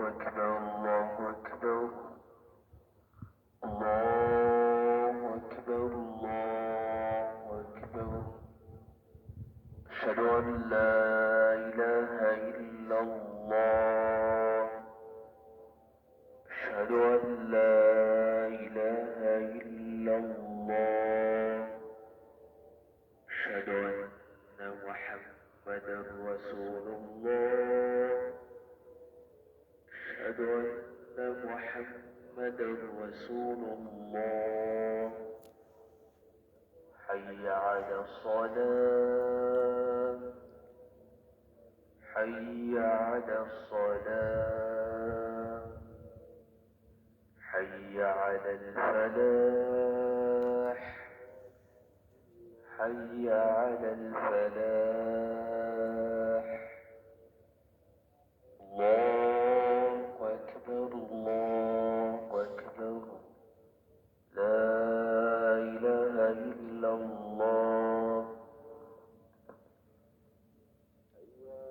أكبر الله أكبر الله أكبر الله أكبر أشهد أن لا إله إلا الله أشهد أن لا إله إلا الله أشهد أن محمدا رسول الله أشهد أن محمدا رسول الله حي على الصلاة حي على الصلاة حي على الفلاح حي على الفلاح